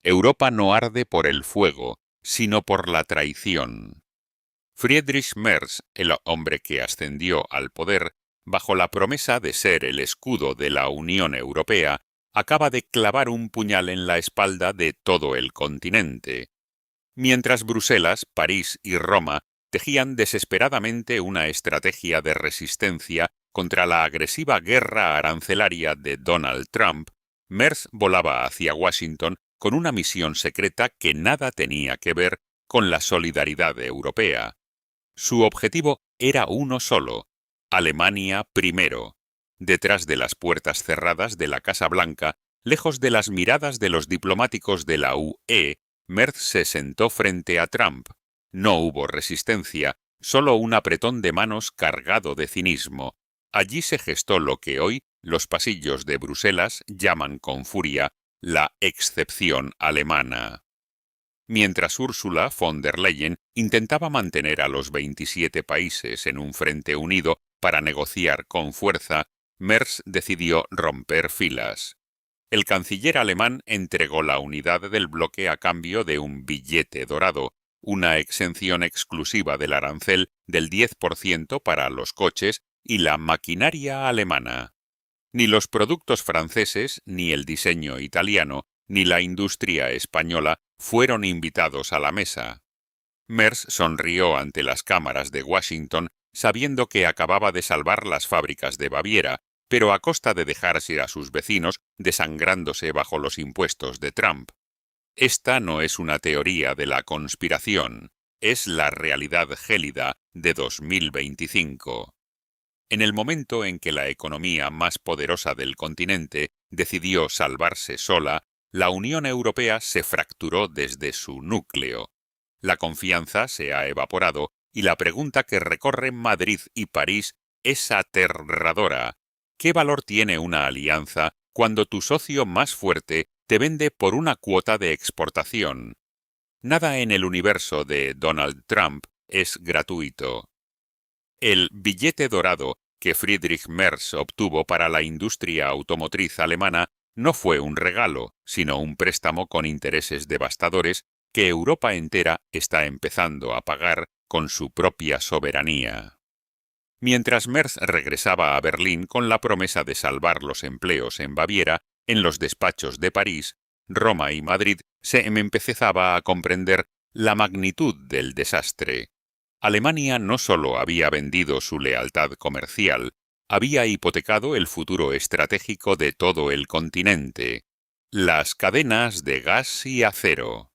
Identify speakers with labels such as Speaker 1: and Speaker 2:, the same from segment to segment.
Speaker 1: Europa no arde por el fuego, sino por la traición. Friedrich Merz, el hombre que ascendió al poder, bajo la promesa de ser el escudo de la Unión Europea, acaba de clavar un puñal en la espalda de todo el continente. Mientras Bruselas, París y Roma tejían desesperadamente una estrategia de resistencia contra la agresiva guerra arancelaria de Donald Trump, Merz volaba hacia Washington con una misión secreta que nada tenía que ver con la solidaridad europea. Su objetivo era uno solo: Alemania primero. Detrás de las puertas cerradas de la Casa Blanca, lejos de las miradas de los diplomáticos de la UE, Merz se sentó frente a Trump. No hubo resistencia, solo un apretón de manos cargado de cinismo. Allí se gestó lo que hoy los pasillos de Bruselas llaman con furia la excepción alemana. Mientras Ursula von der Leyen intentaba mantener a los 27 países en un frente unido para negociar con fuerza, Merz decidió romper filas. El canciller alemán entregó la unidad del bloque a cambio de un billete dorado, una exención exclusiva del arancel del 10% para los coches y la maquinaria alemana. Ni los productos franceses, ni el diseño italiano, ni la industria española fueron invitados a la mesa. Merz sonrió ante las cámaras de Washington, sabiendo que acababa de salvar las fábricas de Baviera, pero a costa de dejarse a sus vecinos desangrándose bajo los impuestos de Trump. Esta no es una teoría de la conspiración, es la realidad gélida de 2025. En el momento en que la economía más poderosa del continente decidió salvarse sola, la Unión Europea se fracturó desde su núcleo. La confianza se ha evaporado y la pregunta que recorre Madrid y París es aterradora. ¿Qué valor tiene una alianza cuando tu socio más fuerte te vende por una cuota de exportación? Nada en el universo de Donald Trump es gratuito. El billete dorado que Friedrich Merz obtuvo para la industria automotriz alemana no fue un regalo, sino un préstamo con intereses devastadores que Europa entera está empezando a pagar con su propia soberanía. Mientras Merz regresaba a Berlín con la promesa de salvar los empleos en Baviera, en los despachos de París, Roma y Madrid se empezaba a comprender la magnitud del desastre. Alemania no solo había vendido su lealtad comercial, había hipotecado el futuro estratégico de todo el continente: las cadenas de gas y acero.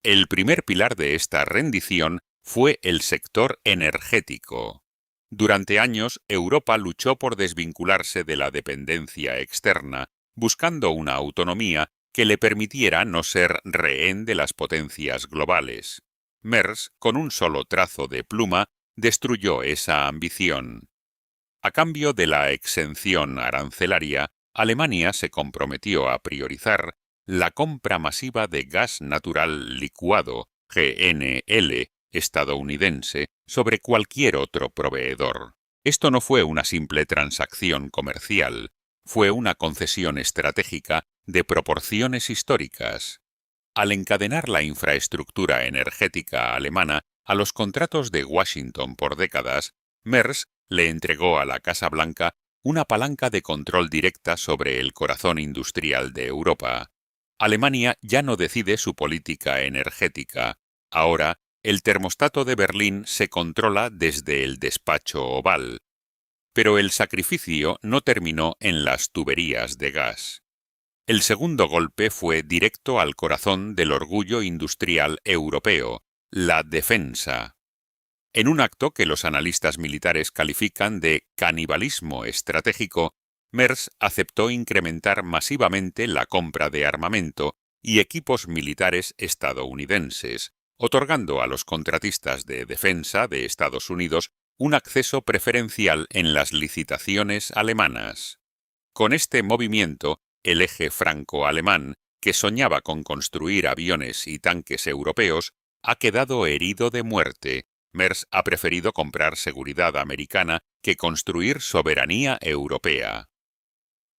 Speaker 1: El primer pilar de esta rendición fue el sector energético. Durante años, Europa luchó por desvincularse de la dependencia externa, buscando una autonomía que le permitiera no ser rehén de las potencias globales. Merz, con un solo trazo de pluma, destruyó esa ambición. A cambio de la exención arancelaria, Alemania se comprometió a priorizar la compra masiva de gas natural licuado, GNL, estadounidense, sobre cualquier otro proveedor. Esto no fue una simple transacción comercial, fue una concesión estratégica de proporciones históricas. Al encadenar la infraestructura energética alemana a los contratos de Washington por décadas, Merz le entregó a la Casa Blanca una palanca de control directa sobre el corazón industrial de Europa. Alemania ya no decide su política energética. Ahora, el termostato de Berlín se controla desde el despacho oval. Pero el sacrificio no terminó en las tuberías de gas. El segundo golpe fue directo al corazón del orgullo industrial europeo: la defensa. En un acto que los analistas militares califican de canibalismo estratégico, Merz aceptó incrementar masivamente la compra de armamento y equipos militares estadounidenses, otorgando a los contratistas de defensa de Estados Unidos un acceso preferencial en las licitaciones alemanas. Con este movimiento, el eje franco-alemán, que soñaba con construir aviones y tanques europeos, ha quedado herido de muerte. Merz ha preferido comprar seguridad americana que construir soberanía europea.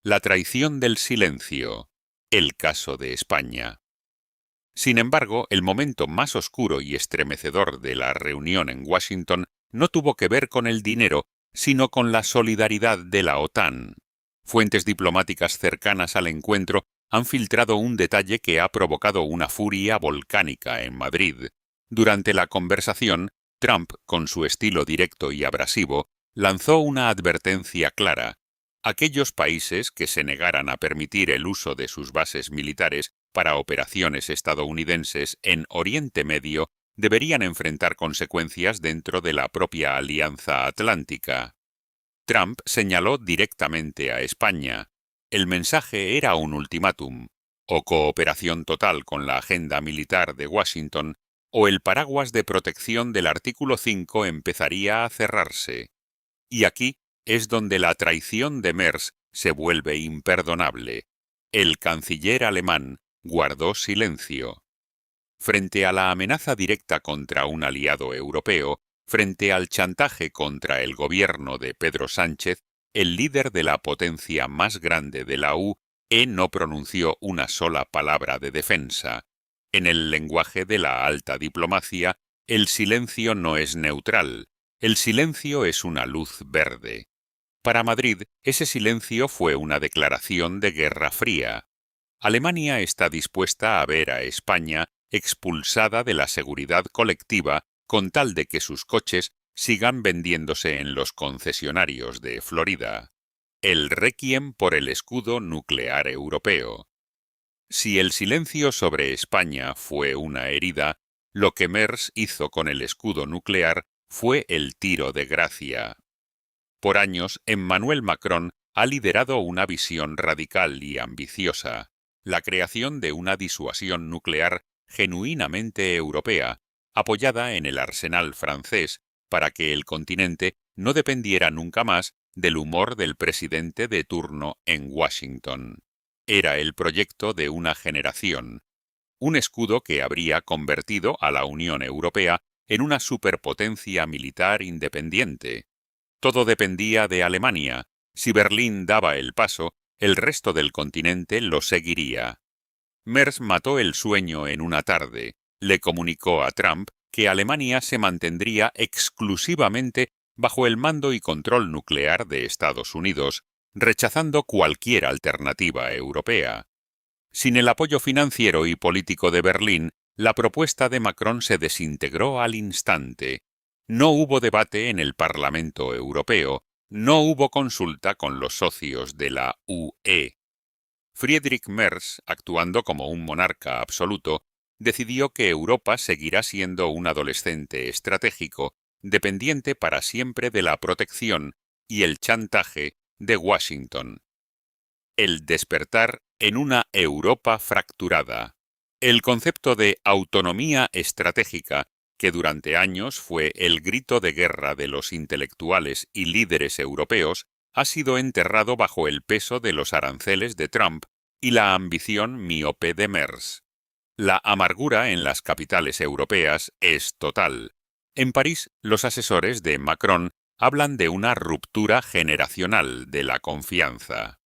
Speaker 1: La traición del silencio. El caso de España. Sin embargo, el momento más oscuro y estremecedor de la reunión en Washington no tuvo que ver con el dinero, sino con la solidaridad de la OTAN. Fuentes diplomáticas cercanas al encuentro han filtrado un detalle que ha provocado una furia volcánica en Madrid. Durante la conversación, Trump, con su estilo directo y abrasivo, lanzó una advertencia clara. Aquellos países que se negaran a permitir el uso de sus bases militares para operaciones estadounidenses en Oriente Medio deberían enfrentar consecuencias dentro de la propia Alianza Atlántica. Trump señaló directamente a España. El mensaje era un ultimátum: o cooperación total con la agenda militar de Washington, o el paraguas de protección del artículo 5 empezaría a cerrarse. Y aquí es donde la traición de Merz se vuelve imperdonable. El canciller alemán guardó silencio. Frente a la amenaza directa contra un aliado europeo, frente al chantaje contra el gobierno de Pedro Sánchez, el líder de la potencia más grande de la UE no pronunció una sola palabra de defensa. En el lenguaje de la alta diplomacia, el silencio no es neutral, el silencio es una luz verde. Para Madrid, ese silencio fue una declaración de guerra fría. Alemania está dispuesta a ver a España expulsada de la seguridad colectiva con tal de que sus coches sigan vendiéndose en los concesionarios de Florida. El requiem por el escudo nuclear europeo. Si el silencio sobre España fue una herida, lo que Merz hizo con el escudo nuclear fue el tiro de gracia. Por años, Emmanuel Macron ha liderado una visión radical y ambiciosa: la creación de una disuasión nuclear genuinamente europea, apoyada en el arsenal francés, para que el continente no dependiera nunca más del humor del presidente de turno en Washington. Era el proyecto de una generación, un escudo que habría convertido a la Unión Europea en una superpotencia militar independiente. Todo dependía de Alemania. Si Berlín daba el paso, el resto del continente lo seguiría. Merz mató el sueño en una tarde. Le comunicó a Trump que Alemania se mantendría exclusivamente bajo el mando y control nuclear de Estados Unidos, rechazando cualquier alternativa europea. Sin el apoyo financiero y político de Berlín, la propuesta de Macron se desintegró al instante. No hubo debate en el Parlamento Europeo, no hubo consulta con los socios de la UE. Friedrich Merz, actuando como un monarca absoluto, decidió que Europa seguirá siendo un adolescente estratégico, dependiente para siempre de la protección y el chantaje de Washington. El despertar en una Europa fracturada. El concepto de autonomía estratégica, que durante años fue el grito de guerra de los intelectuales y líderes europeos, ha sido enterrado bajo el peso de los aranceles de Trump y la ambición miope de Merz. La amargura en las capitales europeas es total. En París, los asesores de Macron hablan de una ruptura generacional de la confianza.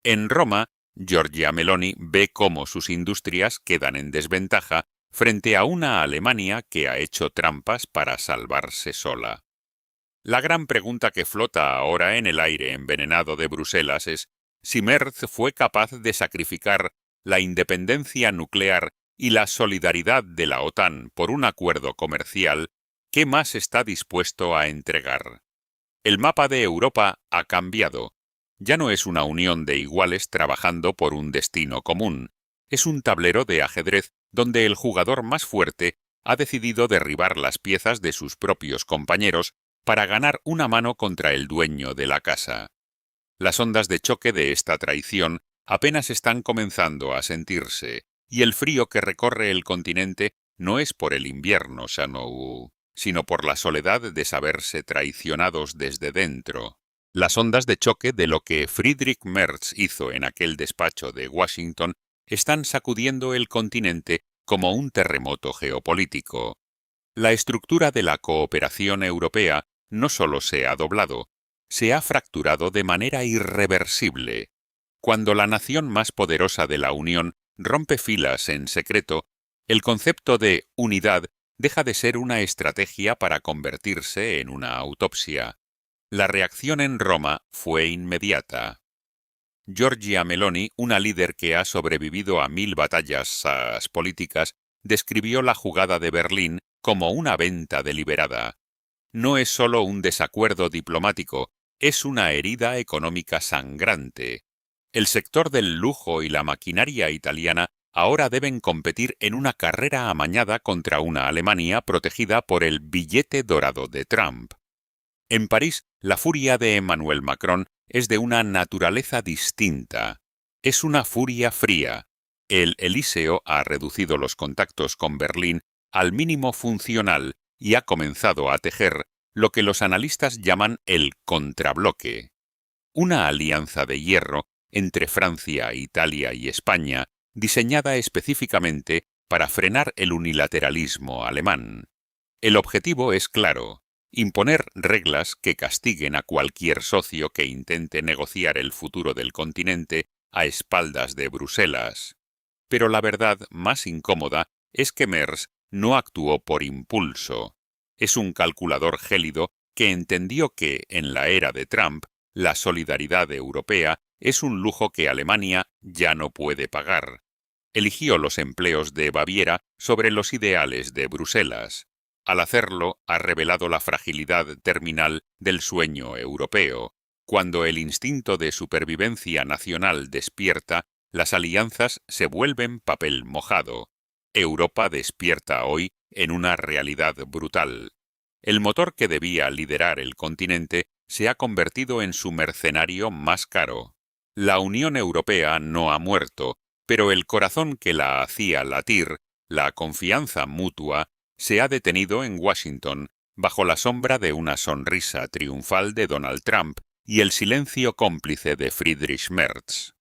Speaker 1: En Roma, Giorgia Meloni ve cómo sus industrias quedan en desventaja frente a una Alemania que ha hecho trampas para salvarse sola. La gran pregunta que flota ahora en el aire envenenado de Bruselas es si Merz fue capaz de sacrificar la independencia nuclear y la solidaridad de la OTAN por un acuerdo comercial. ¿Qué más está dispuesto a entregar? El mapa de Europa ha cambiado. Ya no es una unión de iguales trabajando por un destino común. Es un tablero de ajedrez donde el jugador más fuerte ha decidido derribar las piezas de sus propios compañeros para ganar una mano contra el dueño de la casa. Las ondas de choque de esta traición apenas están comenzando a sentirse, y el frío que recorre el continente no es por el invierno, Shanou, sino por la soledad de saberse traicionados desde dentro. Las ondas de choque de lo que Friedrich Merz hizo en aquel despacho de Washington están sacudiendo el continente como un terremoto geopolítico. La estructura de la cooperación europea no solo se ha doblado, se ha fracturado de manera irreversible. Cuando la nación más poderosa de la Unión rompe filas en secreto, El concepto de unidad deja de ser una estrategia para convertirse en una autopsia. La reacción en Roma fue inmediata. Giorgia Meloni, una líder que ha sobrevivido a 1000 batallas políticas, describió la jugada de Berlín como una venta deliberada. No es solo un desacuerdo diplomático, es una herida económica sangrante. El sector del lujo y la maquinaria italiana ahora deben competir en una carrera amañada contra una Alemania protegida por el billete dorado de Trump. En París, la furia de Emmanuel Macron es de una naturaleza distinta. Es una furia fría. El Elíseo ha reducido los contactos con Berlín al mínimo funcional y ha comenzado a tejer lo que los analistas llaman el contrabloque. Una alianza de hierro entre Francia, Italia y España, diseñada específicamente para frenar el unilateralismo alemán. El objetivo es claro: imponer reglas que castiguen a cualquier socio que intente negociar el futuro del continente a espaldas de Bruselas. Pero la verdad más incómoda es que Merz no actuó por impulso. Es un calculador gélido que entendió que, en la era de Trump, la solidaridad europea es un lujo que Alemania ya no puede pagar. Eligió los empleos de Baviera sobre los ideales de Bruselas. Al hacerlo, ha revelado la fragilidad terminal del sueño europeo. Cuando el instinto de supervivencia nacional despierta, las alianzas se vuelven papel mojado. Europa despierta hoy en una realidad brutal. El motor que debía liderar el continente se ha convertido en su mercenario más caro. La Unión Europea no ha muerto, pero el corazón que la hacía latir, la confianza mutua, se ha detenido en Washington, bajo la sombra de una sonrisa triunfal de Donald Trump y el silencio cómplice de Friedrich Merz.